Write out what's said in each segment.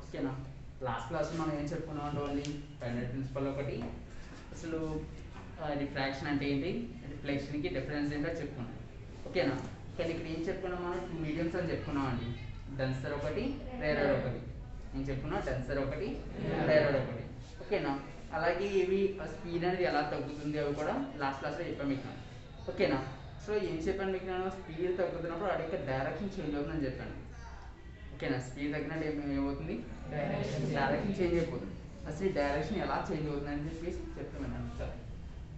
ఓకేనా. Last class మనం ఏం చెప్పుకున్నాం అంటే ఓన్లీ ఫైనల్ ప్రిన్సిపల్ ఒకటి, అసలు రిఫ్రాక్షన్ అంటే ఏంటి, రిఫ్లెక్షన్కి డిఫరెన్స్ ఏంటో చెప్పుకున్నాం. ఓకేనా. కానీ ఇక్కడ ఏం చెప్పుకున్నాం మనం, టూ మీడియమ్స్ అని చెప్పుకున్నాం అండి. డెన్సర్ ఒకటి, రేరర్ ఒకటి. నేను చెప్పుకున్నా డెన్సర్ ఒకటి, రేరర్ ఒకటి. ఓకేనా. అలాగే ఇవి స్పీడ్ అనేది ఎలా తగ్గుతుంది అవి కూడా లాస్ట్ క్లాస్లో చెప్పాను మీకు. ఓకేనా. సో ఏం చెప్పాను మీకు, నేను స్పీడ్ తగ్గుతున్నప్పుడు వాటి యొక్క డైరెక్షన్ చేంజ్ అవుతుందని చెప్పాను. ఓకేనా. స్పీడ్ తగ్గినట్టు ఏమవుతుంది, డైరెక్షన్ చేంజ్ అయిపోతుంది. అసలు ఈ డైరెక్షన్ ఎలా చేంజ్ అవుతుంది అని చెప్పేసి చెప్తాను సార్.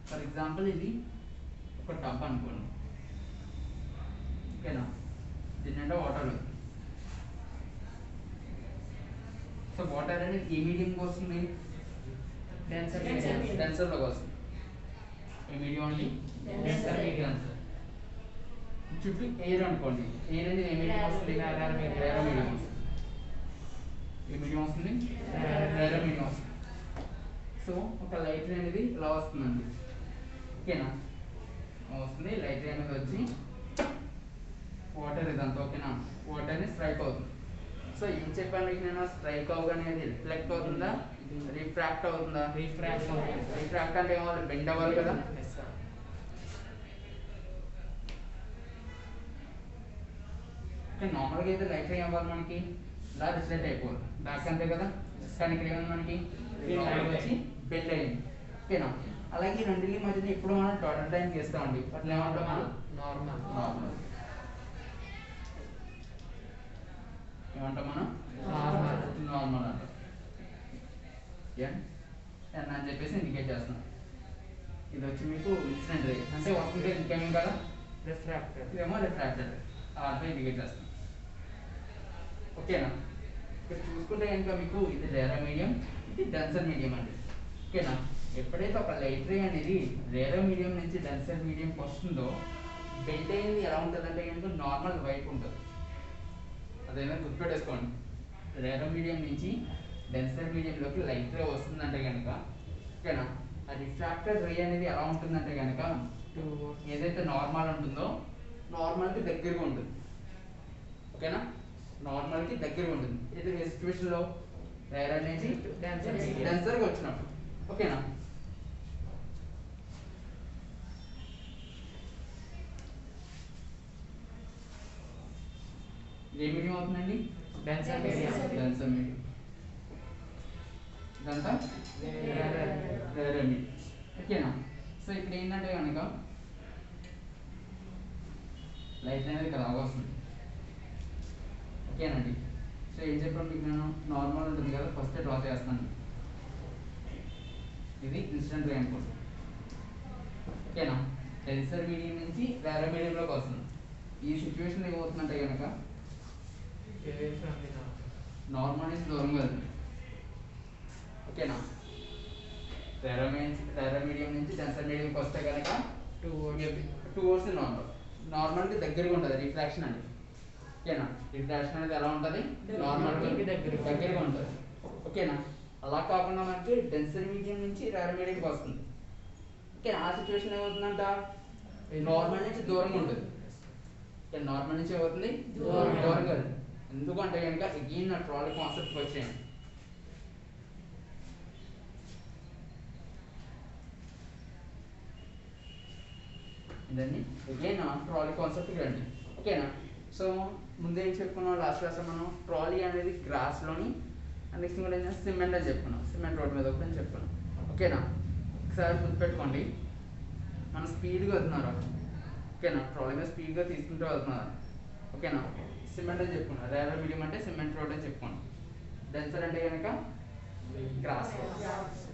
ఫర్ ఎగ్జాంపుల్ ఇది ఒక టబ్ అనుకోండి. ఓకేనా. దీని వాటర్ ఉంది. సో వాటర్ అనేది ఏ మీడియంకి వస్తుంది, డెన్సర్లోకి వస్తుంది. ఏ మీడియం అండి, డెన్సర్ మీడియం. చుట్టూ ఎయిర్ అనుకోండి, ఎయిర్ అనేది ఏ మీడియం వస్తుంది, రేరో మీడియం వస్తుంది. ఏ మీడియం వస్తుంది, రేరో మీడియం వస్తుంది. సో ఒక లైట్ అనేది ఇలా వస్తుందండి. ఓకేనా. వస్తుంది లైట్ అనేది వచ్చి వాటర్ ఇదంతా. ఓకేనా. వాటర్ అనేది స్ట్రైక్ అవుతుంది. సో ఏం చెప్పాను మీకు నేను, స్ట్రైక్ అవగానే అది రిఫ్లెక్ట్ అవుతుందా, రిఫ్రాక్ట్ అవుతుందా, రిఫ్రాక్ట్ అంటే ఏమవ్వాలి, బెండ్ అవ్వాలి కదా. నార్మల్గా అయితే లైట్ ఏం అవ్వాలి మనకి, ఇలా రిఫ్లెక్ట్ అయిపోవాలి బ్యాక్ అంతే కదా. కానీ ఇక్కడ ఏమైంది మనకి, వచ్చి బెండ్ అయింది. ఓకేనా. అలాగే రెండింటి మధ్యన ఎప్పుడు మనం డాటెడ్ లైన్ గీస్తామండి, అట్లా ఏమంటాం మనం, నార్మల్ ఏమంటాం మనం, నార్మల్ అంటాం. ఎన్ అని చెప్పేసి ఇండికేట్ చేస్తున్నాం. ఇది వచ్చి మీకు ఇన్సిడెంట్ రే అంటే వస్తుంది, ఇంకేమేం కదా రిఫ్రాక్టెడ్, ఇదేమో రిఫ్రాక్టెడ్. అర్థం ఇండికేట్ చేస్తున్నాం. ఓకేనా. ఇక్కడ చూసుకుంటే కనుక మీకు ఇది రేరో మీడియం, ఇది డెన్సర్ మీడియం అండి. ఓకేనా. ఎప్పుడైతే ఒక లైట్ రే అనేది రేరో మీడియం నుంచి డెన్సర్ మీడియంకి వస్తుందో బెండ్ అయింది ఎలా ఉంటుంది అంటే కనుక నార్మల్ వైపు ఉంటుంది. అదేనా గుర్తుపెట్టేసుకోండి. రేరో మీడియం నుంచి డెన్సర్ మీడియంలోకి లైట్ రే వస్తుందంటే కనుక, ఓకేనా, ఆ రిఫ్రాక్టెడ్ రే అనేది ఎలా ఉంటుందంటే కనుక ఏదైతే నార్మల్ ఉంటుందో నార్మల్కి దగ్గరగా ఉంటుంది. ఓకేనా. నార్మల్కి దగ్గరగా ఉంటుంది. ఇది ఏ సిచ్యువేషన్లో, రేరో నుంచి డెన్సర్కి వచ్చినప్పుడు. ఓకేనా. ఏ మీడియం అవుతుందండి, డెన్సర్ మీడియం. ఇదంతా రేరో మీడియం. ఓకేనా. సో ఇక్కడ ఏంటంటే కనుక లైట్ అనేది ఇక్కడ వస్తుంది. ఓకేనండి. సో ఏం చెప్పాను మీకు నేను, నార్మల్ ఉంటుంది కదా, ఫస్ట్ డ్రా చేస్తాను. ఇది ఇన్సిడెంట్ రే అనుకోండి. ఓకేనా. డెన్సర్ మీడియం నుంచి రేరో మీడియంలోకి వస్తుంది. ఈ సిచ్యువేషన్ ఏమవుతుందంటే కనుక నార్మల్ నుంచి దూరంగా వెళ్తుంది. ఓకేనా. రేరో మీడియం నుంచి డెన్సర్ మీడియంకి వస్తే కనుక టువర్డ్స్ నార్మల్కి దగ్గరగా ఉంటుంది రిఫ్రాక్షన్ అనేది. ఓకేనా. రిఫ్రాక్షన్ అనేది ఎలా ఉంటుంది, నార్మల్కి దగ్గరగా ఉంటుంది. ఓకేనా. అలా కాకుండా మనకి డెన్సర్ మీడియం నుంచి రేరో మీడియంకి వస్తుంది. ఓకేనా. ఆ సిచ్యువేషన్ ఏమవుతుందంట, నార్మల్ నుంచి దూరంగా ఉంటుంది. నార్మల్ నుంచి ఏమవుతుంది, దూరంగా. ఎందుకంటే కనుక అగైన్ నా ట్రాలీ కాన్సెప్ట్కి వచ్చాను. ఇదండి అగైన్ ట్రాలీ కాన్సెప్ట్కి రండి. ఓకేనా. సో ముందే ఏం చెప్పుకున్నాం లాస్ట్ క్లాస్లో మనం, ట్రాలీ అనేది గ్రాస్లోని నెక్స్ట్ కూడా ఏంటంటే సిమెంట్ అని చెప్పుకున్నాం, సిమెంట్ రోడ్ మీద ఒకటి అని చెప్పుకున్నాం. ఓకేనా. ఒకసారి గుర్తుపెట్టుకోండి, మనం స్పీడ్గా వెళ్తున్నారు. ఓకేనా. ట్రాలీ మీద స్పీడ్గా తీసుకుంటూ వెళ్తున్నారు. ఓకేనా. సిమెంట్ అని చెప్పుకున్నాం. రేరో మీడియం అంటే సిమెంట్ రోడ్ అని చెప్పుకున్నాం. డెన్సర్ అంటే కనుక గ్రాస్.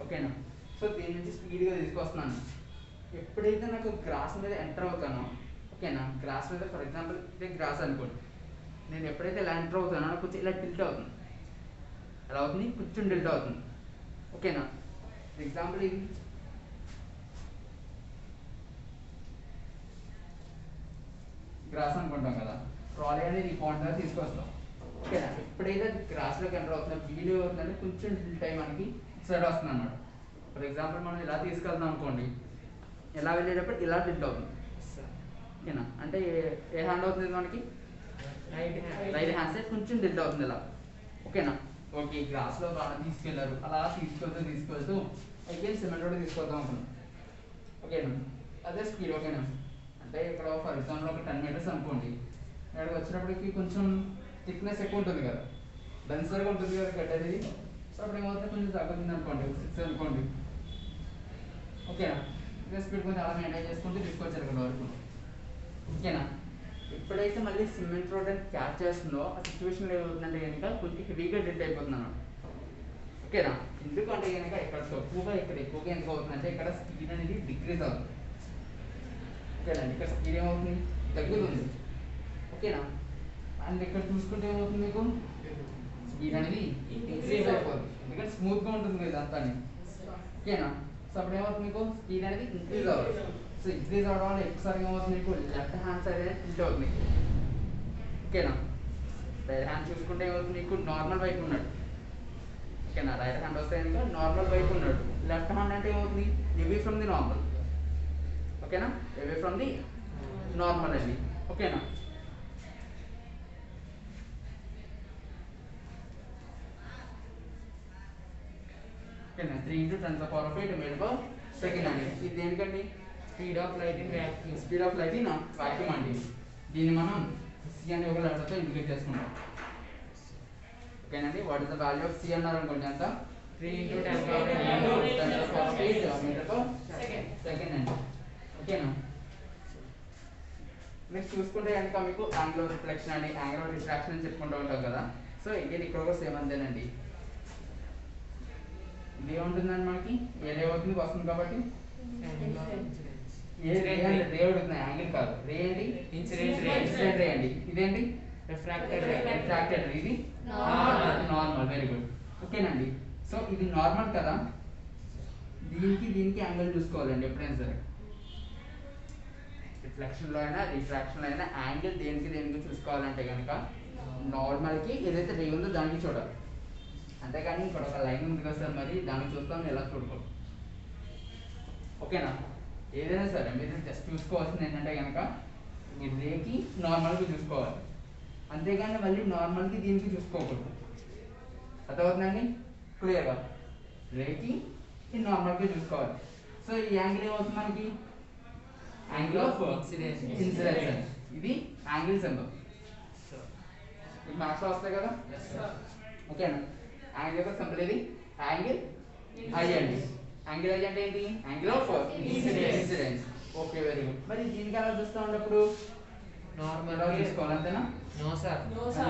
ఓకేనా. సో దీని నుంచి స్పీడ్గా తీసుకొస్తున్నాను. ఎప్పుడైతే నాకు గ్రాస్ మీద ఎంటర్ అవుతానో, ఓకేనా, గ్రాస్ మీద ఫర్ ఎగ్జాంపుల్ ఇదే గ్రాస్ అనుకోండి, నేను ఎప్పుడైతే ఇలా ఎంటర్ అవుతానో నాకు కొంచెం ఇలా టిల్ట్ అవుతుంది. ఎలా అవుతుంది, కొంచెం టిల్ట్ అవుతుంది. ఓకేనా. ఫర్ ఎగ్జాంపుల్ ఇది గ్రాస్ అనుకుంటాం కదా, ట్రాలీ అనేది ఈ పాయింట్ దగ్గర తీసుకొస్తాం. ఓకేనా. ఎప్పుడైతే గ్రాస్లోకి ఎంటర్ అవుతుందో వీడియో అవుతుందంటే కొంచెం టిల్ట్ అయ్యి మనకి సైడ్ వస్తుంది అనమాట. ఫర్ ఎగ్జాంపుల్ మనం ఇలా తీసుకెళ్తాం అనుకోండి, ఎలా వెళ్ళేటప్పుడు ఇలా టిల్ట్ అవుతుంది. ఓకేనా. అంటే ఏ హ్యాండ్ అవుతుంది మనకి, రైట్ హ్యాండ్ సైడ్ కొంచెం టిల్ట్ అవుతుంది ఇలా. ఓకేనా. ఓకే గ్రాస్లో బాగా తీసుకెళ్లారు, అలా తీసుకెళ్తూ అగైన్ సిమెంట్ రోడ్ తీసుకొద్దాం అనుకున్నాం. ఓకేనా, అదే స్పీడ్. ఓకేనా, అంటే ఇక్కడ ఫర్ ఎగ్జాంపుల్ ఒక 10 మీటర్స్ అనుకోండి, ఇక్కడికి వచ్చినప్పటికి కొంచెం థిక్నెస్ ఎక్కువ ఉంటుంది కదా, డెన్సర్గా ఉంటుంది కదా గడ్డ అనేది. సో అప్పుడు ఏమవుతుంది, కొంచెం తగ్గుతుంది అనుకోండి, 6 అనుకోండి. ఓకేనా, ఇదే స్పీడ్ కొంచెం అలా మెయింటైన్ చేసుకుంటూ తీసుకొచ్చారు ఇక్కడ వరకు. ఓకేనా, ఎప్పుడైతే మళ్ళీ సిమెంట్ రోడ్ అని క్యాచ్ చేస్తుందో ఆ సిచ్యువేషన్లో ఏమవుతుందంటే కనుక కొంచెం హెవీగా డెడ్ అయిపోతుంది అన్నమాట. ఓకేనా, ఎందుకంటే కనుక ఇక్కడ తక్కువగా ఇక్కడ ఎక్కువగా ఎందుకు అవుతుందంటే ఇక్కడ స్పీడ్ అనేది డిక్రీజ్ అవుతుంది. ఓకేనా, ఇక్కడ స్పీడ్ ఏమవుతుంది, తగ్గుతుంది. ఓకేనా, అండ్ ఇక్కడ చూసుకుంటే ఏమవుతుంది, మీకు స్పీడ్ అనేది ఇంక్రీజ్ అయిపోతుంది, ఎందుకంటే స్మూత్గా ఉంటుంది కదా అంతా. ఓకేనా, సో అప్పుడు ఏమవుతుంది, మీకు స్పీడ్ అనేది ఇంక్రీజ్ అవ్వాలి. సో ఇంక్రీజ్ అవడం వల్ల ఎక్కువసారి ఏమవుతుంది, మీకు లెఫ్ట్ హ్యాండ్ సైడ్ అనేది టిల్ట్ అవుతుంది. ఓకేనా, రైట్ హ్యాండ్ చూసుకుంటే ఏమవుతుంది, మీకు నార్మల్ వైపు ఉన్నాడు. ఓకేనా, రైట్ హ్యాండ్ వస్తే కనుక నార్మల్ వైపు ఉన్నాడు. లెఫ్ట్ హ్యాండ్ అంటే ఏమవుతుంది, అవే ఫ్రమ్ ది నార్మల్. ఓకేనా, అవే ఫ్రమ్ ది నార్మల్ అండి. ఓకేనా, ఓకేనా 3 × 10⁸ మీటర్/సెకండ్ అండి. ఇది దేనికండి, speed of light in vacuum అండి. దీన్ని మనం సి అనే ఒక లెటర్తో ఇండికేట్ చేసుకుంటాం. ఓకేనండి, what is the value of c అన్నారు అనుకోండి, అంత 3 × 10⁸ మీటర్/సెకండ్ అండి. ఓకేనా, నెక్స్ట్ చూసుకుంటే కనుక మీకు యాంగులర్ రిఫ్లెక్షన్ అండి, యాంగులర్ రిఫ్రాక్షన్ అని చెప్పుకుంటూ ఉంటాం కదా. సో ఇగైన్ ఇక్కడ కూడా సేమ్ అంతేనండి. ఇది ఏముంటుందండి, మనకి ఏ రే అవుతుంది వస్తుంది కాబట్టి ఏ రే అవుతుంది, యాంగిల్ కాదు, రే ఏంటి, ఇన్సిడెంట్ రే అండి. ఇదేంటి, రిఫ్రాక్టెడ్ రే. ఇది నార్మల్. Very good. ఓకేనండి, సో ఇది నార్మల్ కదా, దీనికి యాంగిల్ చూసుకోవాలండి ఎప్పుడైనా సరే. రిఫ్లెక్షన్లో అయినా రిఫ్రాక్షన్లో అయినా యాంగిల్ దేనికి చూసుకోవాలంటే కనుక నార్మల్కి ఏదైతే రే ఉందో దానికి చూడాలి. అంతేగాని ఇక్కడ ఒక లైన్ ఉంది కదా సార్, మరి దానికి చూస్తాం ఎలా చూడకూడదు. ఓకేనా, ఏదైనా సరే మీరు జస్ట్ చూసుకోవాల్సింది ఏంటంటే కనుక మీరు రేకి నార్మల్గా చూసుకోవాలి, అంతేగాని మళ్ళీ నార్మల్కి దీనికి చూసుకోకూడదు. అర్థమవుతుందండి క్లియర్గా, రేకి నార్మల్గా చూసుకోవాలి. సో ఈ యాంగిల్ ఏమవుతుంది మనకి, యాంగిల్ ఆఫ్ ఇన్సిడెన్స్. ఇది యాంగిల్ సింబల్ మీకు మ్యాథ్స్లో వస్తాయి కదా. ఓకేనా, యాంగిల్ యొక్క సింబల్ ఇది యాంగిల్ ఐ అండి. యాంగిల్ ఐ అంటే ఏంటి, angle of incidence. Okay, very good. మరి దీనికి ఎలా చూస్తూ ఉన్నప్పుడు నార్మల్ గా చూసుకోవాలి, అంతేనా? నో సార్,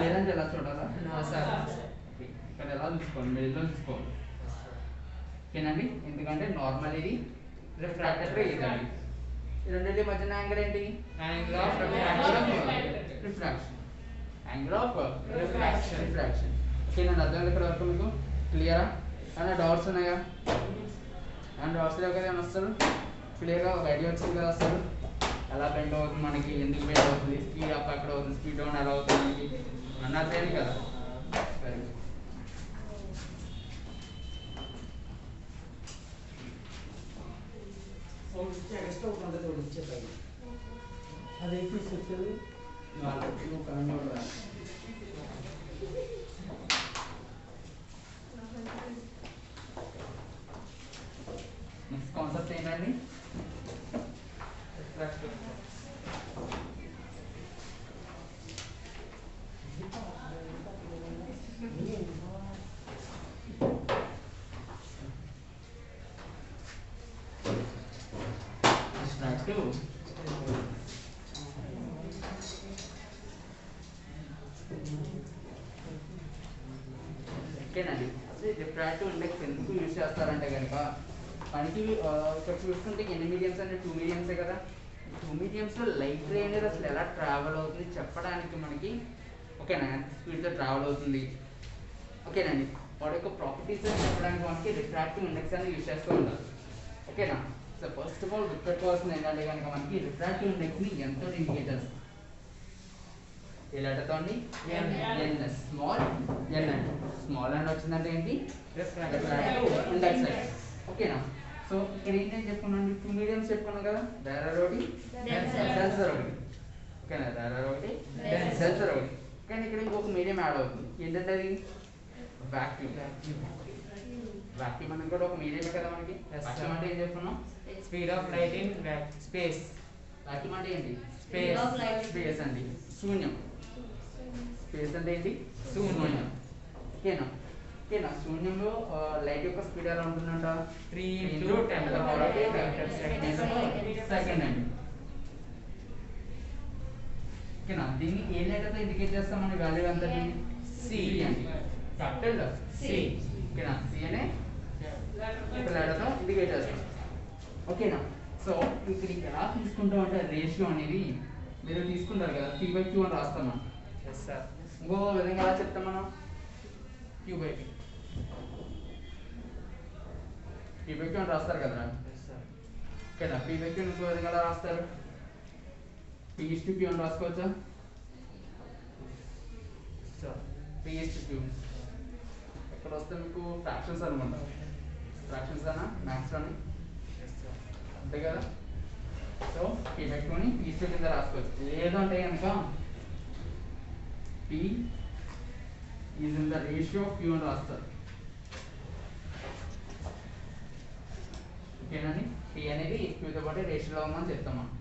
లేదంటే ఎలా చూడాలా? నో సార్, ఇక్కడ ఎలా చూసుకోవాలి, మిడిల్లో చూసుకోవాలి. ఓకేనండి, ఎందుకంటే నార్మల్ ఇది, రిఫ్రాక్టెడ్ రే ఇదండి. ఈ రెండింటి మధ్యన యాంగిల్ ఏంటి, angle of refraction. Angle of refraction. ఓకేనండి, అర్థం ఇక్కడ వరకు మీకు క్లియరా? అన్న డౌట్స్ ఉన్నాయా? అండ్ డౌట్స్ లేవు కదా, అసలు క్లియర్గా ఒక ఐడియా వచ్చింది కదా అసలు ఎలా బెండ్ అవుతుంది, మనకి ఎందుకు బెండ్ అవుతుంది, స్పీడ్ అప్ ఎక్కడ అవుతుంది, స్పీడ్ డౌన్ ఎలా అవుతుంది మనకి అన్నది కదా. Very good. అదే చెప్పేది నెక్స్ట్ కాన్సెప్ట్ ఏంటండి, ఓకేనండి. అదే రిఫ్రాక్టివ్ ఇండెక్స్ ఎందుకు యూజ్ చేస్తారంటే కనుక మనకి ఇక్కడ చూసుకుంటే ఎన్ని మీడియమ్స్ అంటే 2 మీడియమ్సే కదా. 2 మీడియమ్స్లో లైట్ రే అనేది అసలు ఎలా ట్రావెల్ అవుతుంది చెప్పడానికి మనకి, ఓకేనా, స్పీడ్తో ట్రావెల్ అవుతుంది. ఓకేనండి, వాటి యొక్క ప్రాపర్టీస్ అని చెప్పడానికి మనకి రిఫ్రాక్టివ్ ఇండెక్స్ అనేది యూజ్ చేస్తూ ఉంటారు. ఓకేనా, సో ఫస్ట్ ఆఫ్ ఆల్ గుర్తుపెట్టుకోవాల్సింది ఏంటంటే కనుక మనకి రిఫ్రాక్టివ్ ఇండెక్స్ని ఎంతో ఇండికేట్ చేస్తాం. ఏ లెటర్తో అండి, ఎన్ఎస్, స్మాల్ ఎన్ అండి. స్మాల్ అండ్ వచ్చిందంటే ఏంటి, రిఫ్రాక్టివ్ ఇండెక్స్. ఓకేనా, సో ఇక్కడ ఏంటని చెప్పుకున్నాం, 2 మీడియమ్స్ చెప్పుకున్నాం కదా, డైరర్ ఒకటి, సెన్సర్ ఒకటి. ఓకేనా, డైరర్ ఒకటి, సెన్సర్ ఒకటి. కానీ ఇక్కడ ఇంకొక మీడియం యాడ్ అవుతుంది, ఏంటంటే అది వాక్యూమ్. వాక్యూమ్ అనేది కూడా ఒక మీడియం కదా మనకి. వాక్యూమ్ అంటే ఏం చెప్పుకున్నాం? Speed of light in space. Vacuum అంటే ఏంటి? స్పేస్. స్పేస్ అండి, శూన్యం. స్పేస్ అంటే ఏంటి? శూన్యం. ఓకేనా? ఓకేనా? శూన్యంలో లైట్ యొక్క స్పీడ్ ఎలా ఉంటుందంట? 3 into 10 to the power of 8 second అండి. ఓకేనా? దీన్ని ఏ లెటర్తో ఇండికేట్ చేస్తాం మన వాల్యూ ఎంత? C అండి. Capital C. ఓకేనా? సి అనే ఒక లెటర్తో ఇండికేట్ చేస్తాం. ఓకేనా? సో ఇక్కడ ఎలా తీసుకుంటాం అంటే రేషియో అనేది మీరు తీసుకుంటారు కదా, P/Q అని రాస్తాం మనం. yes sir. ఇంకో విధంగా ఎలా చెప్తాం మనం? Q/P. P/Q అని రాస్తారు కదరా. yes sir. ఓకేనా? P/Q ఇంకో విధంగా ఎలా రాస్తారు? P/Q అని రాసుకోవచ్చా? sir. P/Q ఎక్కడ వస్తే మీకు ఫ్రాక్షన్స్ అనమాట. ఫ్రాక్షన్స్ అనా మ్యాథ్స్ అని yes sir. అంతే కదా. సో P/Qని P/Q కింద రాసుకోవచ్చు. లేదు అంటే కనుక P is in the ratio of Q అని రాస్తారు. ఓకేనండి? P అనేది Qతో పాటు రేషియోలో ఉందని చెప్తాం మనం.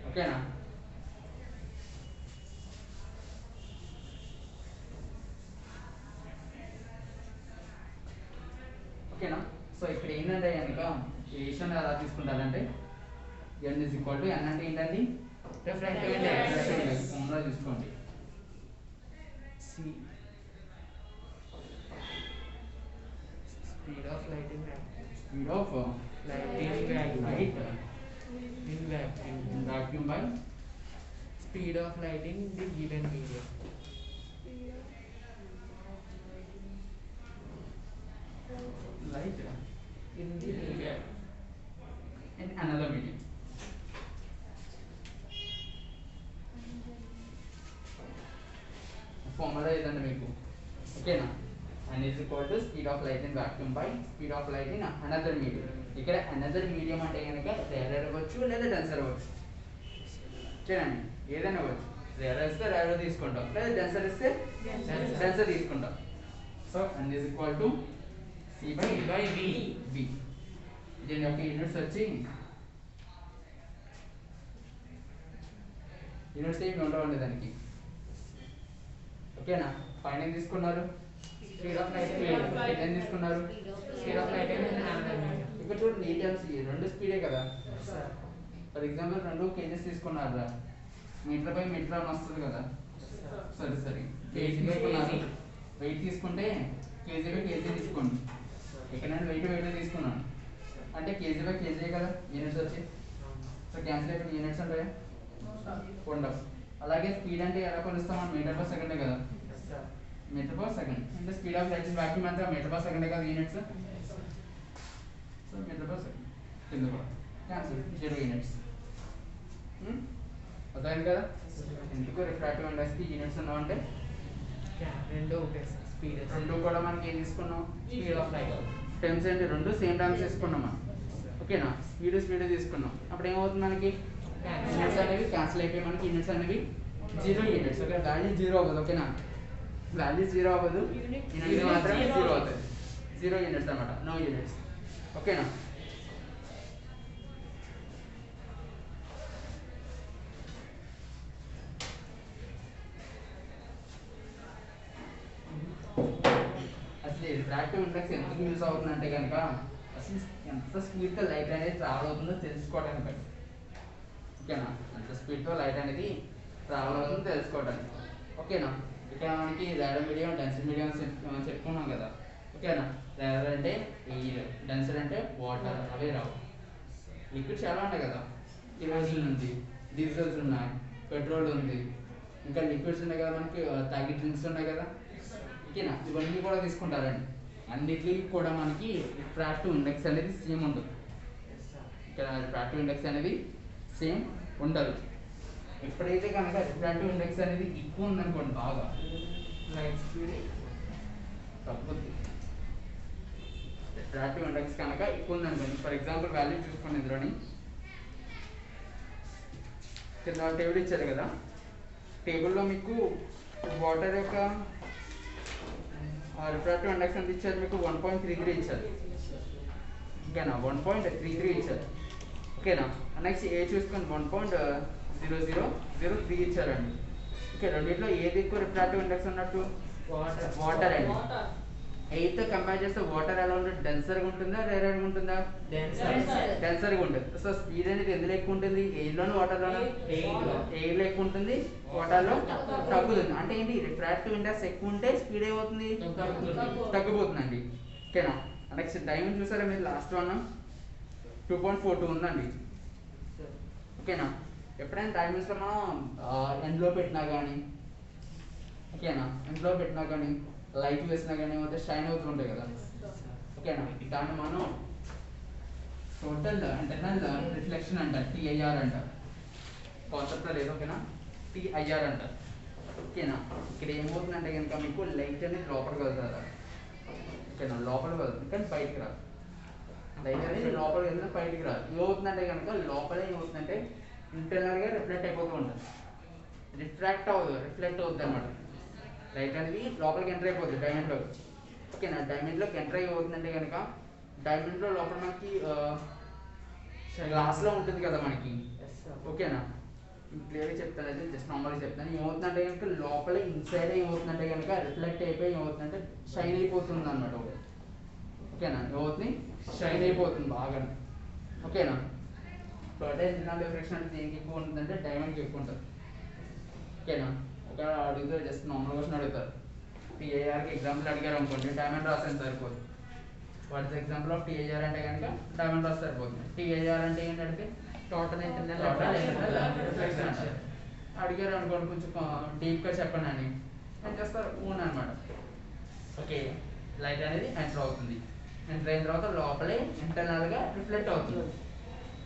ఓకేనా? ఓకేనా? సో ఇక్కడ ఏంటంటే కనుక ఈ రేషియోని ఎలా తీసుకుంటారంటే n is equal to n అంటే ఏంటండి? Refractive index. ఫార్ములా చూసుకోండి. C. Speed of light in vacuum. Speed of Light in vacuum. Light In vacuum. In vacuum by Speed of light in the given medium. Light In the medium. In another medium. Formula ఇదండి మీకు. ఓకేనా? n is equal to speed of light in vacuum by speed of light in another medium. ఇక్కడ another medium అంటే కనుక rare అవ్వచ్చు లేదా denser అవ్వచ్చు. చూడండి, ఏదైనా అవ్వచ్చు. రేర్ ఇస్తే రేర్ తీసుకుంటాం, లేదా డెన్సర్ ఇస్తే డెన్సర్ తీసుకుంటాం. So n is equal to c by v. దీని యొక్క యూనిట్స్ వచ్చి యూనిట్స్ ఏమి ఉండవండి దానికి. ఓకేనా? పైన ఏం తీసుకున్నారు? Speed of light in speed. vacuum. ఏం తీసుకున్నారు? Speed of light in another medium. ఇక్కడ చూడండి, ఈ టర్మ్స్ రెండు స్పీడే కదా. Yes sir. For example 2 kgs తీసుకున్నారు, మీటర్ బై మీటర్ అని వస్తుంది కదా. Yes sir. సరే సరే, Kg by kg. వెయిట్ తీసుకుంటే కేజీ బై కేజీ తీసుకోండి. ఇక్కడ నేను వెయిట్ తీసుకున్నాను అంటే కేజీ బై కేజీ కదా యూనిట్స్ వచ్చి. సో క్యాన్సిల్ అయిపోయిన యూనిట్స్ ఉంటాయా? ఉండవు. అలాగే స్పీడ్ అంటే ఎలా కొలుస్తాం మనం? మీటర్ పర్ సెకండ్ కదా. Yes sir. Metre per second అంటే speed of light in vacuum అంటే మీటర్ పర్ సెకండ్ కదా units. So metre per second కింద కూడా క్యాన్సిల్ 0 యూనిట్స్. అర్థమైంది కదా? ఎందుకు రిఫ్రాక్టివ్ ఇండెక్స్కి యూనిట్స్ ఉన్నామంటే Yeah, రెండు ఒకటే sir. Speed. రెండు కూడా మనకి ఏం తీసుకున్నాం? Speed of light. టర్మ్స్ ఏంటి? రెండు సేమ్ టర్మ్స్ తీసుకున్నాం మనం. ఓకేనా? స్పీడ్ తీసుకున్నాం. అప్పుడు ఏమవుతుంది మనకి? యూనిట్స్ అనేవి క్యాన్సిల్ అయిపోయి మనకి యూనిట్స్ అనేవి 0 యూనిట్స్. ఓకే, వాల్యూ 0 అవ్వదు. ఓకేనా? వాల్యూ 0 అవ్వదు, యూనిట్స్ మాత్రమే 0 అవుతుంది. 0 యూనిట్స్ అనమాట, నో యూనిట్స్. ఓకేనా? అసలు రిఫ్రాక్టివ్ ఇండెక్స్ ఎందుకు యూజ్ అవుతుందంటే కనుక అసలు ఎంత స్పీడ్తో లైట్ అనేది ట్రావెల్ అవుతుందో తెలుసుకోవడానికి. ఓకేనా? ఎంత స్పీడ్తో లైట్ అనేది ట్రావెల్ అవుతుందో తెలుసుకోవడానికి. ఓకేనా? ఇక్కడ మనకి రేర్ మీడియం, డెన్సర్ మీడియం చెప్పుకున్నాం కదా. ఓకేనా? రేర్ అంటే ఎయిర్, డెన్సర్ అంటే వాటర్, అవే రావు. లిక్విడ్స్ చాలా ఉన్నాయి కదా. కిరోసిన్ ఉంది, డీజిల్స్ ఉన్నాయి, పెట్రోల్ ఉంది, ఇంకా లిక్విడ్స్ ఉన్నాయి కదా మనకి, తాగి డ్రింక్స్ ఉన్నాయి కదా. ఓకేనా? ఇవన్నీ కూడా తీసుకుంటారండి. అన్నిటికీ కూడా మనకి రిఫ్రాక్టివ్ ఇండెక్స్ అనేది సేమ్ ఉంటుంది. ఇక్కడ రిఫ్రాక్టివ్ ఇండెక్స్ అనేది సేమ్ ఉండదు. ఎప్పుడైతే కనుక రిఫ్రాక్టివ్ ఇండెక్స్ అనేది ఎక్కువ ఉందనుకోండి, బాగా Light speed. తగ్గుద్ది. రిఫ్రాక్టివ్ ఇండెక్స్ కనుక ఎక్కువ ఉందనుకోండి, ఫర్ ఎగ్జాంపుల్ వాల్యూ చూసుకోండి. ఇందులోని కింద టేబుల్ ఇచ్చారు కదా. టేబుల్లో మీకు వాటర్ యొక్క రిఫ్రాక్టివ్ ఇండెక్స్ ఎంత ఇచ్చారు మీకు 1.33 ఇచ్చారు. ఓకేనా 1.33 ఇచ్చారు. ఓకేనా నెక్స్ట్ ఏ చూసుకొని 1.0003 ఇచ్చారండి. ఓకే రెండిట్లో ఏది ఎక్కువ రిఫ్రాక్టివ్ ఇండెక్స్ ఉన్నట్టు? వాటర్ అండి. ఎయిర్తో కంపేర్ చేస్తే వాటర్ ఎలా ఉంటుంది? డెన్సర్గా ఉంటుందా రేర్గా ఉంటుందా? డెన్సర్గా ఉంటుంది. సో స్పీడ్ అనేది ఎందులో ఎక్కువ ఉంటుంది? ఎయిర్లోను వాటర్లోను? ఎయిర్లో ఎక్కువ ఉంటుంది, వాటర్లో తగ్గుతుంది. అంటే ఏంటి? రిఫ్రాక్టివ్ ఇండెక్స్ ఎక్కువ ఉంటే స్పీడ్ ఏమవుతుంది? తగ్గిపోతుందండి. ఓకేనా నెక్స్ట్ డైమండ్ చూసారా మీరు? లాస్ట్ వన్ 2.42 ఉందండి. ఓకేనా ఎప్పుడైనా డైమండ్స్లో మనం ఎండ్లో పెట్టినా కానీ, ఓకేనా ఎండ్లో పెట్టినా కానీ లైట్ వేసినా కానీ ఏమైతే షైన్ అవుతుంటాయి కదా. ఓకేనా దాన్ని మనం టోటల్ ఇంటర్నల్ రిఫ్లెక్షన్ అంటారు, TIR అంటారు. కాన్సెప్ట్లో లేదు. ఓకేనా TIR అంటారు. ఓకేనా ఇక్కడ ఏమవుతుందంటే కనుక మీకు లైట్ అనేది లోపలికి వెళ్తుంది. ఓకేనా లోపలికి వెళ్తుంది కానీ బయటికి రాదు. లైట్ అనేది లోపలికి వెళ్తే బయటికి రాదు. ఏమవుతుందంటే కనుక లోపలే ఏమవుతుందంటే ఇంటర్నల్గా రిఫ్లెక్ట్ అయిపోతూ ఉంటుంది. రిఫ్రాక్ట్ అవ్వదు, రిఫ్లెక్ట్ అవుతుంది అనమాట. లైట్ అనేది లోపలికి ఎంటర్ అయిపోతుంది డైమండ్లో. ఓకేనా డైమండ్లోకి ఎంటర్ అయిపోతుందంటే కనుక డైమండ్లో లోపల మనకి గ్లాస్లో ఉంటుంది కదా మనకి. ఓకేనా క్లియర్గా చెప్తాను, అయితే జస్ట్ నార్మల్గా చెప్తాను. ఏమవుతుందంటే కనుక లోపల ఇన్సైడ్ ఏమవుతుందంటే కనుక రిఫ్లెక్ట్ అయిపోయి ఏమవుతుందంటే షైన్ అయిపోతుంది అనమాట. ఓకేనా ఏమవుతుంది? షైన్ అయిపోతుంది బాగా. ఓకేనా టోటల్ ఇంటర్నల్ రిఫ్లెక్షన్ అంటే దేనికి ఎక్కువ ఉంటుందంటే డైమండ్కి ఎక్కువ ఉంటుంది. ఓకేనా ఒక అడిగితే జస్ట్ నార్మల్ క్వశ్చన్ అడుగుతారు. TIRకి ఎగ్జాంపుల్ అడిగారు అనుకోండి, డైమండ్ రాస్తే సరిపోదు. What is example of TIR అంటే కనుక డైమండ్ రాస్తే సరిపోతుంది. TIR అంటే ఏంటంటే టోటల్ ఇంటర్నల్ రిఫ్లెక్షన్ అంటారు. అడిగారు అనుకోండి కొంచెం డీప్గా చెప్పండి అని ఏం చేస్తారు? ఊన్ అనమాట. ఓకే లైట్ అనేది ఎంటర్ అవుతుంది. ఎంటర్ అయిన తర్వాత లోపలే ఇంటర్నల్గా రిఫ్లెక్ట్ అవుతుంది.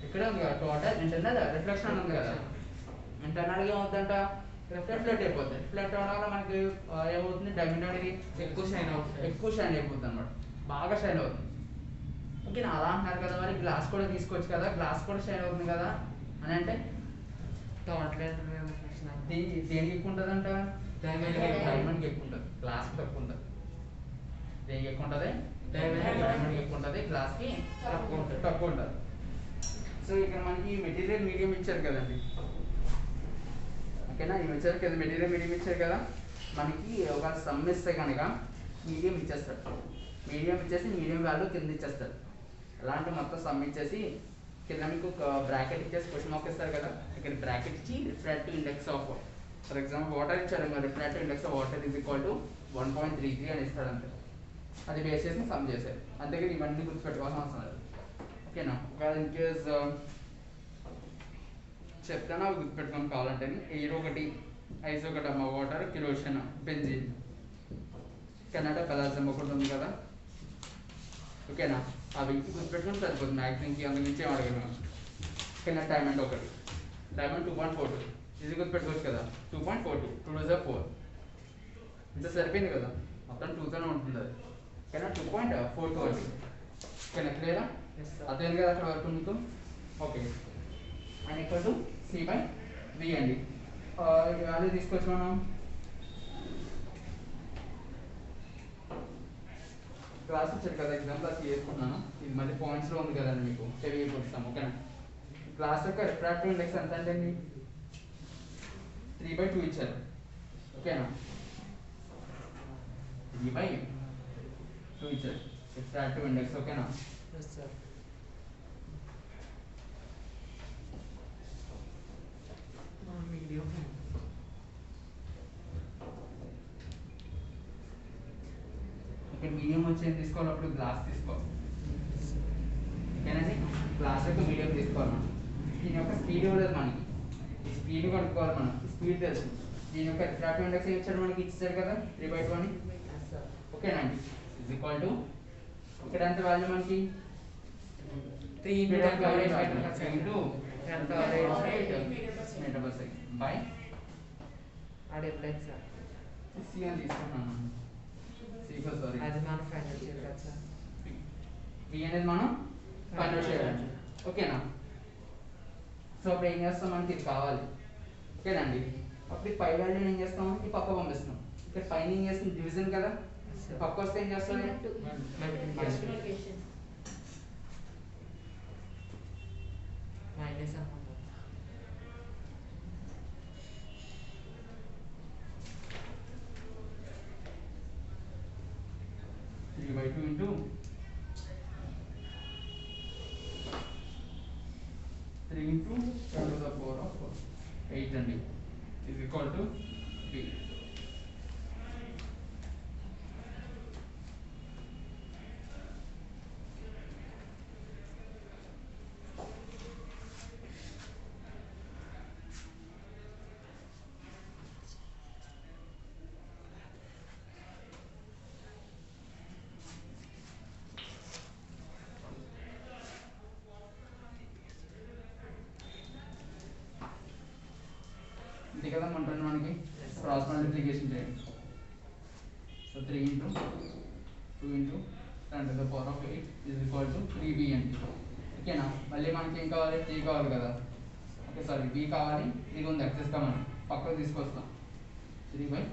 ఇక్కడ ఉంది కదా టోటల్ ఇంటర్నల్ రిఫ్లెక్షన్ అని ఉంది కదా. ఇంటర్నల్గా ఏమవుతుందంట? రిఫ్లెక్ట్ అయిపోతుంది. రిఫ్లెక్ట్ అవడం వల్ల మనకి ఏమవుతుంది? డైమండ్ అనేది ఎక్కువ షైన్ అయిపోతుంది అనమాట. బాగా షైన్ అవుతుంది. ఓకే అలా అంటున్నారు కదా, మరి గ్లాస్ కూడా తీసుకోవచ్చు కదా, గ్లాస్ కూడా షైన్ అవుతుంది కదా అని అంటే టోటల్ ఇంటర్నల్ రిఫ్లెక్షన్ దేనికి ఎక్కువ ఉంటుంది అంట? డైమండ్కి ఎక్కువ ఉంటుంది, గ్లాస్కి తక్కువ ఉంటుంది. దేనికి ఎక్కువ ఉంటుంది? డైమండ్కి ఎక్కువ ఉంటుంది, గ్లాస్కి తక్కువ ఉంటుంది. సో ఇక్కడ మనకి మెటీరియల్ మీడియం ఇచ్చారు కదండి. ఓకేనా ఈ ఇచ్చారు కదా మెటీరియల్ మీడియం ఇచ్చారు కదా. మనకి ఒక సమ్ ఇస్తే కనుక మీడియం ఇచ్చేస్తాడు. మీడియం ఇచ్చేసి మీడియం వాల్యూ కింద ఇచ్చేస్తాడు. అలాంటి మొత్తం సమ్ ఇచ్చేసి కింద మీకు బ్రాకెట్ ఇచ్చేసి క్వశ్చన్ మార్క్ ఇస్తారు కదా, ఇక్కడ బ్రాకెట్ ఇచ్చి refractive index of for example water ఇచ్చారు కదా, refractive index of water is equal to 1.33 అని ఇస్తాడు అంతే. అది బేస్ చేసి సమ్ చేశారు. అంతేగాని ఇవన్నీ గుర్తుపెట్టుకోవాల్సిన అవసరం లేదు. ఓకేనా ఒకవేళ ఇన్ కేస్ చెప్తాను అవి గుర్తుపెట్టుకొని కావాలంటే ఎయిర్ ఒకటి, ఐస్ ఒకటి అమ్మ, వాటర్, కిరోషన్, బెంజిన్, కెనడా పెలాజం ఒకటి ఉంది కదా. ఓకేనా అవి గుర్తుపెట్టుకొని సరిపోతుంది. మ్యాక్సిమం అంతకు మించి ఏం అడగను. కెనడా డైమండ్ ఒకటి, డైమండ్ 2.42 ఇది గుర్తుపెట్టుకోవచ్చు కదా. 2.42 2 is 4 ఇంత సరిపోయింది కదా, మొత్తం 2తోనే ఉంటుంది అది. ఓకేనా 2.42 అండి. ఓకేనా క్లియరా? అర్థమైంది కదా అక్కడ వరకు మీకు? Okay and equal to C/V అండి. వాల్యూ తీసుకొచ్చి మనం క్లాస్ వచ్చారు కదా ఎగ్జాంపుల్ అది చేసుకున్నాను. ఇది మళ్ళీ పాయింట్స్లో ఉంది కదండి మీకు తెలియకొస్తాము. ఓకేనా క్లాస్ యొక్క రిఫ్రాక్టివ్ ఇండెక్స్ ఎంత అంటే 3/2 ఇచ్చారు. ఓకేనా 3/2 ఇచ్చారు రిఫ్రాక్టివ్ ఇండెక్స్. ఓకేనా మీడియం ఇక్కడ మీడియం వచ్చేది తీసుకోవాలి, అప్పుడు గ్లాస్ తీసుకోవాలి. ఓకేనండి గ్లాస్ యొక్క మీడియం తీసుకోవాలి మనం. దీని యొక్క స్పీడ్ ఇవ్వలేదు మనకి, ఈ స్పీడ్ కనుక్కోవాలి మనం. స్పీడ్ తెలుసు. దీని యొక్క రిఫ్రాక్టివ్ ఇండెక్స్ ఏం ఇచ్చాడు మనకి? ఇచ్చారు కదా 3/2 అని. ఓకేనండి ఇజ్ ఈక్వల్ టు ఇక్కడ ఎంత వాల్యూ మనకి 3 into 10^8 బై అది ఎప్పుడైతే సార్ C అని తీసుకుంటున్నాను. సారీ అది మనం ఫైనల్ చేయాలి కదా సార్. V అనేది మనం ఫైనల్ చేయాలి. ఓకేనా సో అప్పుడు ఏం చేస్తాం, మనకి ఇది కావాలి. ఓకేనండి అప్పుడు పై వాల్యూ ఏం చేస్తాం, ఈ పక్క పంపిస్తాం. ఇక్కడ పైన ఏం చేస్తాం, డివిజన్ కదా, పక్క వస్తే ఏం చేస్తుంది? Multiplication. Minus అన్నమాట. 3/2 into 3 into 10 to the power of 8 అండి is equal to b. ఇంతే కదా మనకి క్రాస్ మల్టిప్లికేషన్ చేయండి. So 3 into 2 into 10 to the power of 8 is equal to 3b అండి. ఓకేనా? మళ్ళీ మనకి ఏం కావాలి? t కావాలి కదా. ఓకే సారీ b కావాలి. ఇది ఉంది ఎక్సెస్గా మనం పక్కకు తీసుకొస్తాం. 3/3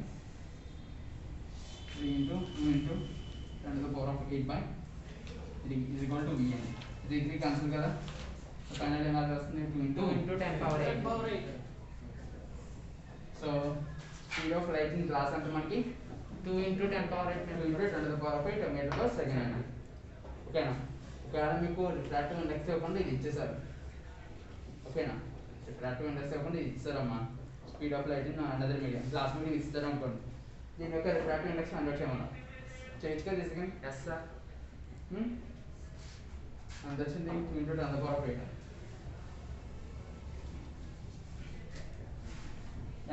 into 2 into 10 to the power of 8/3 is equal to b అండి. 3 క్యాన్సిల్ కదా. సో ఫైనల్ ఏమైనా వస్తుంది? 2 into 10 power 8. So speed of light in glass అంటే మనకి 2 into 10 power 8 2 into 10 to the power of 8 meter per second అండి. ఓకేనా? ఒకవేళ మీకు రిఫ్రాక్టివ్ ఇండెక్స్ ఇవ్వకుండా ఇది ఇచ్చేసారు. ఓకేనా? రిఫ్రాక్టివ్ ఇండెక్స్ ఇవ్వకుండా ఇది ఇచ్చారమ్మా. Speed of light in another medium glass medium ఇస్తారు అనుకోండి. దీని యొక్క రిఫ్రాక్టివ్ ఇండెక్స్ కన్వర్ట్ చేయమన్నా చేయొచ్చుగా తీసుకుని Yes sir. అంత వచ్చింది 2 into 10 to the power of 8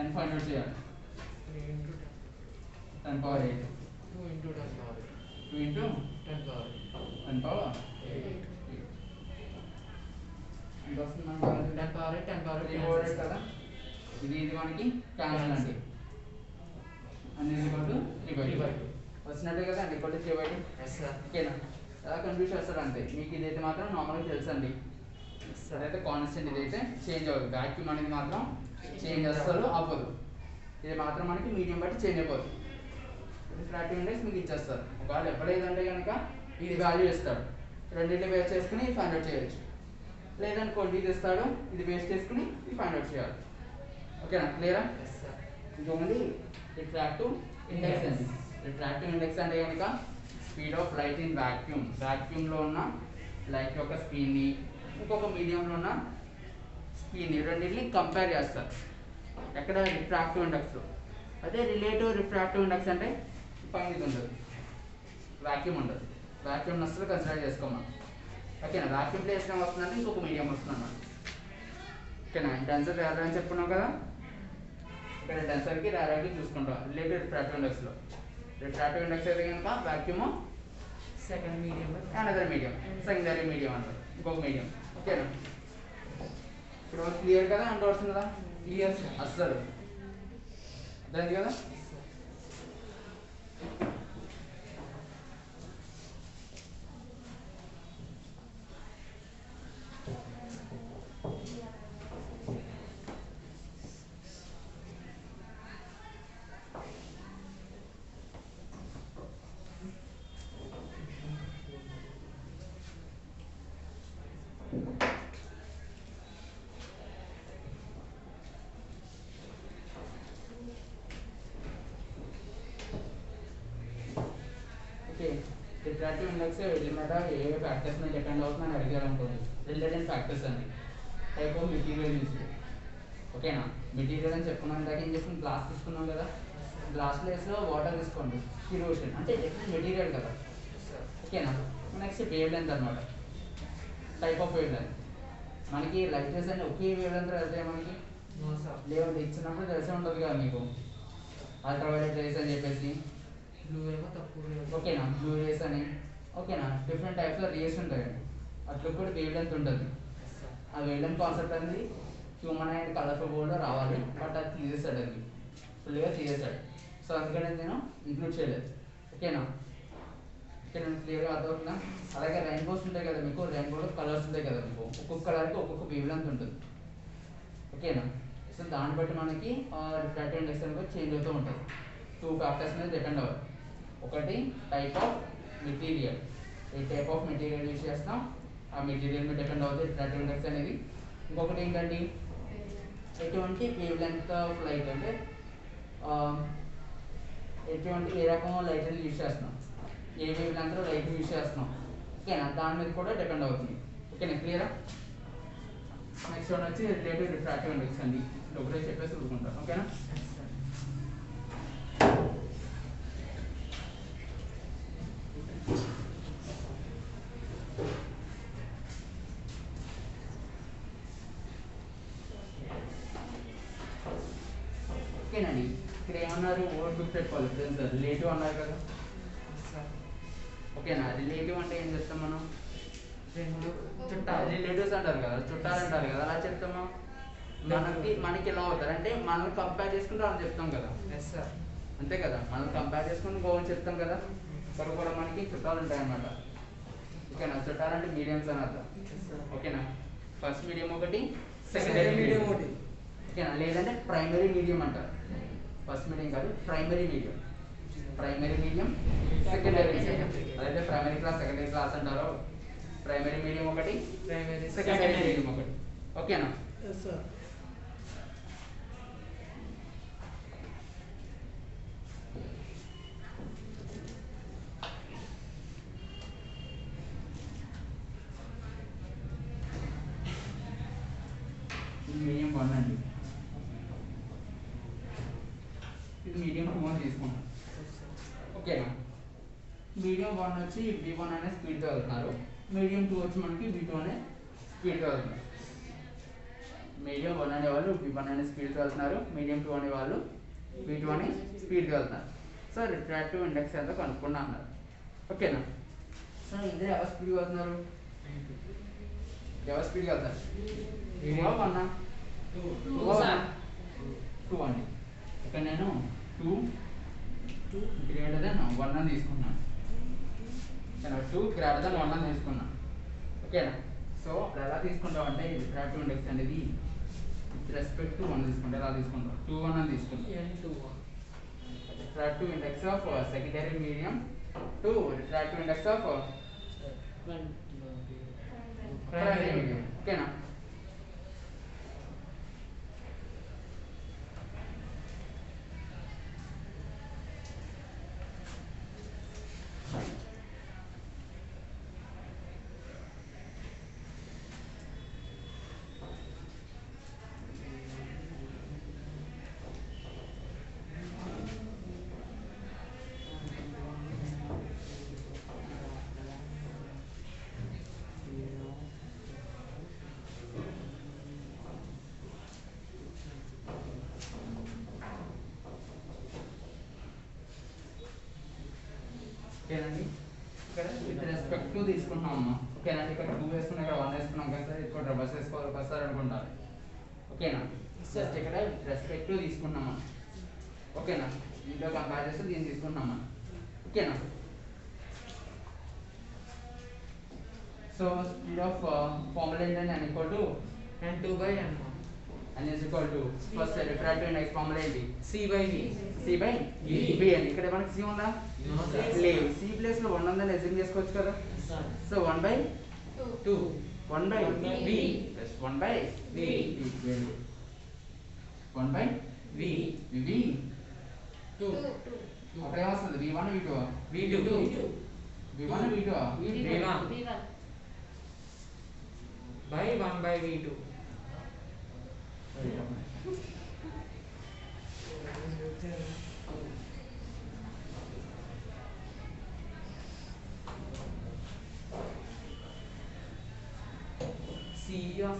n find out చేయాలి. 3 into 10 power 8 2 into 10 power 8. 2 into 10 power 10 power 8 ఎంత వస్తుంది మనకి? 10 power 8 10 power 3 over 8 కదా. ఇది మనకి క్యాన్సిల్ అండి. అన్ని ఈక్వల్ టు 3/2 వచ్చినట్టే కదా అండి. Equal to 3/2. Yes sir. ఓకేనా? ఎలా కన్ఫ్యూజ్ చేస్తారు అంతే. మీకు ఇదైతే మాత్రం నార్మల్గా తెలుసు అండి. అదైతే కాన్స్టెంట్, ఇదైతే చేంజ్ అవ్వదు. వాక్యూమ్ అనేది మాత్రం చేంజ్ అస్సలు అవ్వదు. ఇది మాత్రం మనకి మీడియం బట్టి చేంజ్ అయిపోతుంది. రిఫ్రాక్టివ్ ఇండెక్స్ మీకు ఇచ్చేస్తారు. ఒకవేళ ఎప్పుడైందంటే కనుక ఇది వాల్యూ ఇస్తాడు. రెండింటిని బేస్ చేసుకుని ఫైండ్ అవుట్ చేయొచ్చు. లేదనుకోండి ఇది ఇస్తాడు, ఇది బేస్ చేసుకుని ఇది ఫైండ్ అవుట్ చేయాలి. ఓకేనా? క్లియరా? Yes sir. ఇది ఓన్లీ రిఫ్రాక్టివ్ ఇండెక్స్ అండి. రిఫ్రాక్టివ్ ఇండెక్స్ అంటే కనుక speed of light in vacuum. వాక్యూమ్లో ఉన్న లైట్ యొక్క స్పీడ్ని ఇంకొక మీడియంలో ఉన్న స్పీడ్ని రెండింటిని కంపేర్ చేస్తారు. ఎక్కడ? రిఫ్రాక్టివ్ ఇండెక్స్లో. అదే రిలేటివ్ రిఫ్రాక్టివ్ ఇండెక్స్ అంటే పైన ఇది ఉండదు, వాక్యూమ్ ఉండదు. వాక్యూమ్ అసలు కన్సిడర్ చేసుకోమా. ఓకేనా? వాక్యూమ్ ప్లేస్ ఏం వస్తుందంటే ఇంకొక మీడియం వస్తుంది అన్నమాట. ఓకేనా? డెన్సర్ రేర్ అని చెప్పుకున్నాం కదా. ఇక్కడ డెన్సర్కి రేర్కి చూసుకుంటాం రిలేటివ్ రిఫ్రాక్టివ్ ఇండెక్స్లో. రిఫ్రాక్టివ్ ఇండెక్స్ అయితే కనుక vacuum Second medium. Another medium, secondary medium అంటారు, ఇంకొక మీడియం. ఓకేనా? ఇప్పుడు క్లియర్ కదా? అంటే వస్తుంది కదా Clear sir. అస్సలు అర్థమైంది కదా? ఓకే, రిఫ్రాక్టివ్ ఇండెక్స్ వీటి మీద ఏ ఫ్యాక్టర్స్ మీద డిపెండ్ అవుతుందని అడిగారు అనుకోండి. రిలేటెడ్ ఫ్యాక్టర్స్ అండి. Type of material use. ఓకేనా? మెటీరియల్ అని చెప్పుకున్నాం. ఇందాక ఏం చేసుకుని గ్లాస్ తీసుకున్నాం కదా. గ్లాస్ ప్లేస్లో వాటర్ తీసుకోండి. కిరోసిన్ అంటే డిఫరెంట్ మెటీరియల్ కదా. ఓకేనా? నెక్స్ట్ వేవ్ లెంత్ అనమాట. Type of wave length. మనకి లైట్ రేస్ అంటే ఒకే వేవ్ లెంత్ వెళ్తాయి మనకి No sir. లేవంటే ఇచ్చినప్పుడు తెలిసే ఉంటుంది కదా మీకు. అల్ట్రావైలెట్ రేస్ అని చెప్పేసి. Blue ఏమో తక్కువ wave. ఓకేనా? బ్లూ రేస్ అని. ఓకేనా? డిఫరెంట్ టైప్స్ ఆఫ్ రేస్ ఉంటాయండి. అట్లా కూడా వేవ్ లెంత్ ఉంటుంది. Yes sir. ఆ వేవ్ లెంత్ కాన్సెప్ట్ అనేది హ్యూమన్ అండ్ కలర్ఫుల్ బోర్డ్లో రావాలి. బట్ అది తీసేసాడు, అది ఫుల్గా తీసేసాడు. సో అందుకని నేను ఇంక్లూడ్ చేయలేదు. ఓకేనా? ఓకే, నేను క్లియర్గా అర్థమవుతుందా? అలాగే రెయిన్బోస్ ఉంటాయి కదా మీకు. రెయిన్బోలో కలర్స్ ఉంటాయి కదా మీకు. ఒక్కొక్క కలర్కి ఒక్కొక్క వేవ్ లెంత్ ఉంటుంది. ఓకేనా? సో దాన్ని బట్టి మనకి రిఫ్రాక్టివ్ ఇండెక్స్ అనేది చేంజ్ అవుతూ ఉంటుంది. 2 ఫ్యాక్టర్స్ మీద డిపెండ్ అవ్వాలి. ఒకటి type of material, A type of material use చేస్తాం ఆ మెటీరియల్ మీద డిపెండ్ అవుతుంది రిఫ్రాక్టివ్ ఇండెక్స్ అనేది. ఇంకొకటి ఏంటండి, ఎటువంటి వేవ్ లెంగ్త్ ఆఫ్ లైట్ అంటే ఎటువంటి ఏ రకం లైట్ అనేది యూజ్ చేస్తున్నాం, ఏ వేవ్ లెంగ్త్ లైట్ యూజ్ చేస్తున్నాం, ఓకేనా, దాని మీద కూడా డిపెండ్ అవుతుంది. ఓకేనా, క్లియరా? నెక్స్ట్ వన్ వచ్చి రిలేటివ్ రిఫ్రాక్టివ్ ఇండెక్స్ అండి, ఒకటే చెప్పేసి ఊరుకుంటాం. ఓకేనా, ఓకేనండి. ఇక్కడ ఏమన్నారు, ఓవర్ గుర్తు పెట్టుకోవాలి ఫ్రెండ్స్, రిలేటివ్ అన్నారు కదా. ఓకేనా, రిలేటివ్ అంటే ఏం చెప్తాం మనం, చుట్టాలు, రిలేటివ్స్ అంటారు కదా, చుట్టాలు అంటారు కదా, అలా చెప్తాము. మనకి ఎలా అవుతారు అంటే మనల్ని కంపేర్ చేసుకుంటే వాళ్ళు చెప్తాం కదా, అంతే కదా, మనల్ని కంపేర్ చేసుకుని గోవని చెప్తాం కదా. ఇక్కడ కూడా మనకి చుట్టాలు ఉంటాయి అన్నమాట. ఓకేనా, చుట్టాలు అంటే మీడియంస్ అని అర్థం. ఓకేనా, ఫస్ట్ మీడియం ఒకటి, సెకండరీ మీడియం ఒకటి. ఓకేనా, లేదంటే ప్రైమరీ మీడియం అంటారు. ఫస్ట్ మీడియం కాదు, primary medium, primary medium, secondary medium. అదైతే ప్రైమరీ క్లాస్ సెకండరీ క్లాస్ అంటారు. ప్రైమరీ మీడియం ఒకటి, సెకండరీ మీడియం ఒకటి. ఓకేనా, మీడియం 1 అండి, ఇది మీడియం 2 అని తీసుకుంటాం. ఓకేనా, మీడియం 1 వచ్చి V1 అనే స్పీడ్తో వెళ్తున్నారు, మీడియం 2 వచ్చి మనకి V2 అనే స్పీడ్తో వెళ్తున్నారు. మీడియం 1 అనే వాళ్ళు V1 అనే స్పీడ్తో వెళ్తున్నారు, మీడియం 2 అనే వాళ్ళు V2 అనే స్పీడ్తో వెళ్తున్నారు. సో రిఫ్రాక్టివ్ ఇండెక్స్ ఎంత కనుక్కున్నా అన్నారు. ఓకేనా, సో ఇద్దరు ఎవరు స్పీడ్గా వెళ్తున్నారు, ఎవరు స్పీడ్గా వెళ్తారు, 2 అండి. ఇక్కడ నేను 2 గ్రేటర్ దెన్ 1 అని తీసుకున్నాను. 2 గ్రేటర్ దెన్ 1 అని తీసుకున్నాను. ఓకేనా, సో అప్పుడు ఎలా తీసుకుంటాం అంటే రిఫ్రాక్టివ్ ఇండెక్స్ అనేది విత్ రెస్పెక్ట్ టు 1 తీసుకుంటే ఎలా తీసుకుంటాం, 2 అని తీసుకుంటాం. Refractive index of secondary medium to refractive index of primary medium. ఓకేనా, ఓకేనండి. ఇక్కడ విత్ రెస్పెక్ట్ టు తీసుకుంటున్నాం అమ్మా. ఓకేనండి, ఇక్కడ 2 వేసుకున్నాం, ఇక్కడ 1 వేసుకున్నాం కదా సార్, ఇక్కడ రివర్స్ వేసుకోవాలి ఒకసారి అనుకుంటారు. ఓకేనా, జస్ట్ ఇక్కడ విత్ రెస్పెక్ట్ టు తీసుకుంటున్నాం. ఓకేనా, దీంట్లో కంపేర్ చేస్తే దీన్ని తీసుకుంటున్నాం. ఓకేనా, సో స్పీడ్ ఆఫ్ ఫార్ములా ఏంటంటే n equal to N2/N n is equal to first refractive index formula ఏంటి, C/V V అండి. ఇక్కడ మనకి C ఉందా, లేదు, C ప్లేస్ లో 1 ఉందని అజ్యూమ్ చేసుకోవచ్చు కదా. So 1/2 1/V plus 1/V 1/V అక్కడ ఏమొస్తుంది, V1 V2 V1 V2 by 1/V2. C of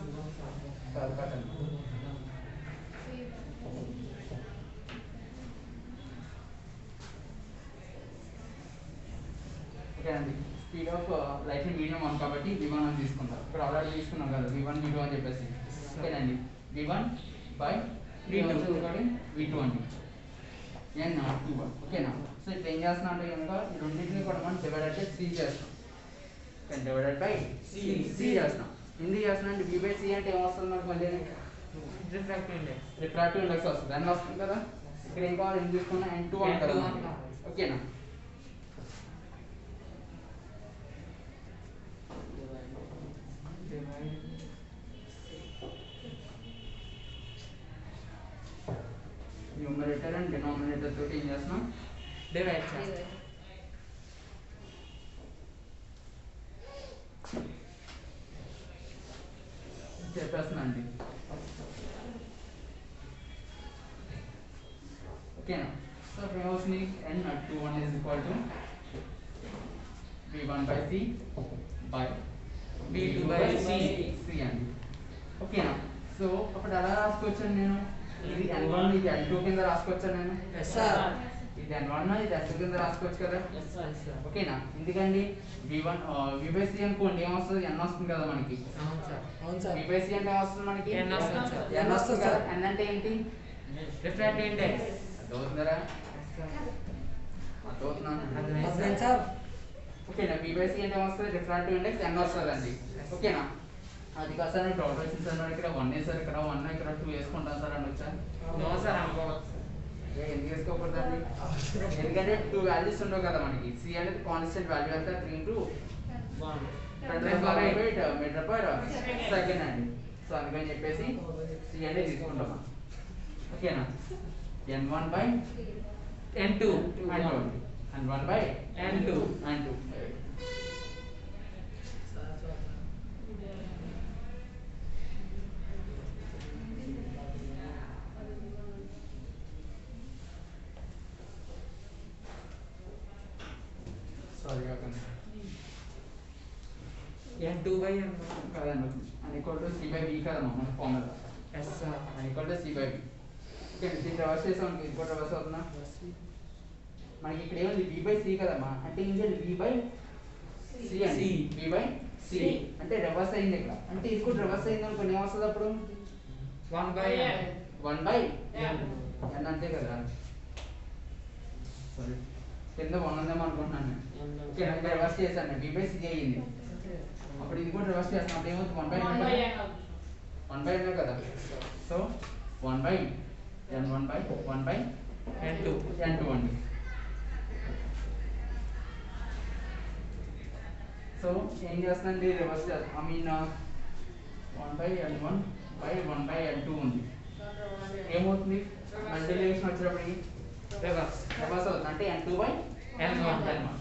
ఓకేనండి, స్పీడ్ ఆఫ్ లైట్ మీడియం 1 కాబట్టి V1 అని తీసుకుంటాం. ఇక్కడ ఆల్రెడీ తీసుకున్నాం కదా V1 V2 అని చెప్పేసి. ఓకేనండి, V1 by V2 అండి, N2. ఓకేనా, సో ఇప్పుడు ఏం చేస్తున్నాం అంటే కనుక ఈ రెండింటిని కూడా మనం డివైడెడ్ బై C చేస్తాం. డివైడెడ్ బై C చేస్తాం. ఎందుకు చేస్తున్నాం అంటే V/C అంటే ఏమొస్తుంది మనకు, మళ్ళీ రిఫ్రాక్టివ్ ఇండెక్స్ వస్తుంది, N వస్తుంది కదా. ఇక్కడ ఏం కావాలి, ఏం తీసుకున్నా N2 అంటారు. ఓకేనా, డివైడ్ చేస్తాం. చెప్పేస్తున్నాండి. ఓకేనా? సో ఏమవుతుంది, n21 is equal to b1 by c by b2 by c అండి. ఓకేనా? సో అప్పుడు ఎలా రాసుకోవచ్చాను నేను, ఇది n1 ఇది n2 కింద రాసుకోవచ్చా నేను? Yes sir. ఇది n1 ఇది n2 కింద రాసుకోవచ్చు కదా? Yes sir. ఓకేనా? ఎందుకండి v1 v by c అనుకోండి ఏమొస్తుంది, n వస్తుంది కదా మనకి. అవును సార్. అవును సార్. v by c అంటే ఏమొస్తుంది మనకి? n వస్తుంది సార్. n వస్తుంది కదా. n అంటే ఏంటి? Refractive index. అర్థమవుతుందరా? Yes sir. అర్థమవుతున్నాను. అర్థమైంది సార్. ఓకేనా? v by c అంటే ఏమొస్తుంది, రిఫ్రాక్టివ్ ఇండెక్స్ n వస్తుందండి. ఓకేనా? అది కాదు సార్, టోటల్ వేసేసాను, ఇక్కడ 1 వేసారు, ఇక్కడ 1 ఇక్కడ 2 వేసుకుంటాను సార్ అని వచ్చా. నో సార్ అనుకోవచ్చు. ఎందుకు వేసుకోకూడదండి? ఎందుకంటే 2 వాల్యూస్ ఉండవు కదా మనకి. c అనేది కాన్స్టెంట్ వాల్యూ అంతా 3 into 10⁻⁸ మీటర్ పర్ సెకండ్ అండి. సో అందుకని చెప్పేసి c అనేది తీసుకుంటాం. ఓకేనా? n1 by n2 n1 by n2 sorry కాకండి n2 by n1. కదండి, n equal to c by b కదమ్మా మన ఫార్ములా. ఎస్ సార్. n equal to c by b. Okay, దీన్ని రివర్స్ చేసాం, ఇంకో రివర్స్ అవుతుందా? మనకి ఇక్కడ ఏముంది, b by c కదమ్మా, అంటే ఏం చేయాలి, b by c అండి. b by c అంటే రివర్స్ అయింది ఇక్కడ, అంటే ఇది కూడా రివర్స్ అయింది అనుకోండి ఏమొస్తుంది అప్పుడు, 1 by n. 1 by n అంతే కదా. సారీ, కింద 1 ఉందేమో అనుకుంటున్నాను నేను. ఓకే, నేను రివర్స్ చేశాను, b by c అయ్యింది. అప్పుడు ఇది కూడా రివర్స్ చేస్తాం, అప్పుడు ఏమవుతుంది, 1 by n కదా. So 1 by n1 by 1 by n2 అండి. సో ఏం చేస్తుందండి, రివర్స్ చేస్తాం. I mean 1 by n1 by 1 by n2 ఉంది. ఏమవుతుంది, మల్టిప్లికేషన్ వచ్చినప్పటికి రివర్స్. రివర్స్ అవుతుంది, అంటే n2 by n1.